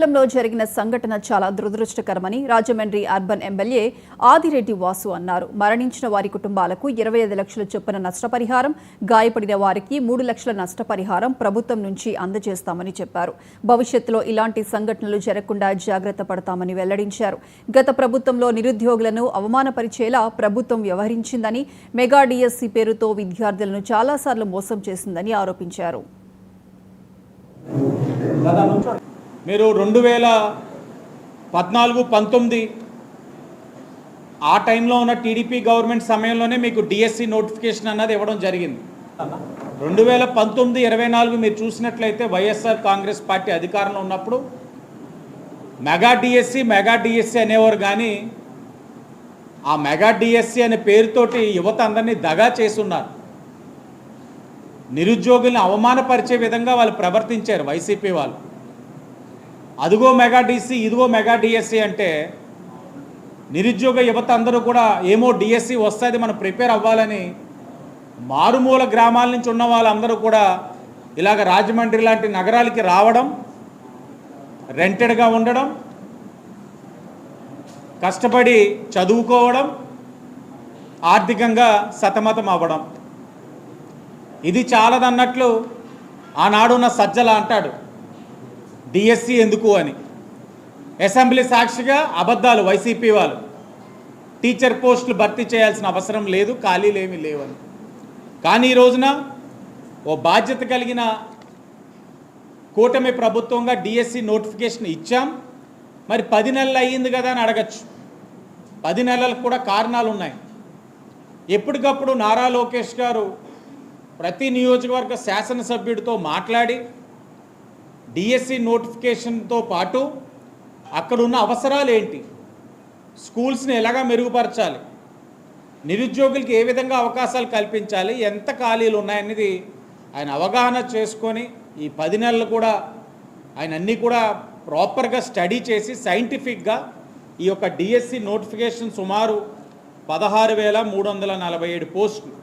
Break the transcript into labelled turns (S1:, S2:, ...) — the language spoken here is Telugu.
S1: లో జరిగిన సంఘటన చాలా దురదృష్టకరమని రాజమండ్రి అర్బన్ ఎమ్మెల్యే ఆదిరెడ్డి వాసు అన్నారు. మరణించిన వారి కుటుంబాలకు 25 లక్షల చొప్పున నష్టపరిహారం, గాయపడిన వారికి 3 లక్షల నష్టపరిహారం ప్రభుత్వం నుంచి అందజేస్తామని చెప్పారు. భవిష్యత్తులో ఇలాంటి సంఘటనలు జరగకుండా జాగ్రత్త పడతామని వెల్లడించారు. గత ప్రభుత్వంలో నిరుద్యోగులను అవమానపరిచేలా ప్రభుత్వం వ్యవహరించిందని, మెగా డిఎస్సి పేరుతో విద్యార్థులను చాలాసార్లు మోసం చేసిందని ఆరోపించారు.
S2: మీరు 2014-19 ఆ టైంలో ఉన్న టీడీపీ గవర్నమెంట్ సమయంలోనే మీకు డిఎస్సి నోటిఫికేషన్ అన్నది ఇవ్వడం జరిగింది. 2019-24 మీరు చూసినట్లయితే వైఎస్ఆర్ కాంగ్రెస్ పార్టీ అధికారంలో ఉన్నప్పుడు మెగా డిఎస్సి అనేవారు, కానీ ఆ మెగా డిఎస్సి అనే పేరుతోటి యువత అందరినీ దగా చేస్తున్నారు. నిరుద్యోగుల్ని అవమానపరిచే విధంగా వాళ్ళు ప్రవర్తించారు వైసీపీ వాళ్ళు. అదిగో మెగా డిఎస్సి, ఇదిగో మెగా డిఎస్సి అంటే నిరుద్యోగ యువత అందరూ కూడా ఏమో డిఎస్సి వస్తుంది, మనం ప్రిపేర్ అవ్వాలని మారుమూల గ్రామాల నుంచి ఉన్న వాళ్ళందరూ కూడా ఇలాగ రాజమండ్రి లాంటి నగరాలకి రావడం, రెంటెడ్గా ఉండడం, కష్టపడి చదువుకోవడం, ఆర్థికంగా సతమతం అవ్వడం. ఇది చాలదన్నట్లు ఆనాడున్న సజ్జల అంటాడు డిఎస్సి ఎందుకు అని. అసెంబ్లీ సాక్షిగా అబద్ధాలు వైసీపీ వాళ్ళు, టీచర్ పోస్టులు భర్తీ చేయాల్సిన అవసరం లేదు, ఖాళీలు ఏమీ లేవని. కానీ ఈ రోజున ఓ బాధ్యత కలిగిన కూటమి ప్రభుత్వంగా డిఎస్సి నోటిఫికేషన్ ఇచ్చాం. మరి 10 నెలలు అయ్యింది కదా అని అడగచ్చు. 10 నెలలకు కూడా కారణాలు ఉన్నాయి. ఎప్పటికప్పుడు నారా లోకేష్ గారు ప్రతి నియోజకవర్గ శాసనసభ్యుడితో మాట్లాడి డిఎస్సి నోటిఫికేషన్తో పాటు అక్కడున్న అవసరాలు ఏంటి, స్కూల్స్ని ఎలాగా మెరుగుపరచాలి, నిరుద్యోగులకి ఏ విధంగా అవకాశాలు కల్పించాలి, ఎంత ఖాళీలు ఉన్నాయనేది ఆయన అవగాహన చేసుకొని ఈ 10 నెలలు కూడా ఆయన అన్నీ కూడా ప్రాపర్గా స్టడీ చేసి సైంటిఫిక్గా ఈ యొక్క డిఎస్సి నోటిఫికేషన్ సుమారు 16,347 పోస్టులు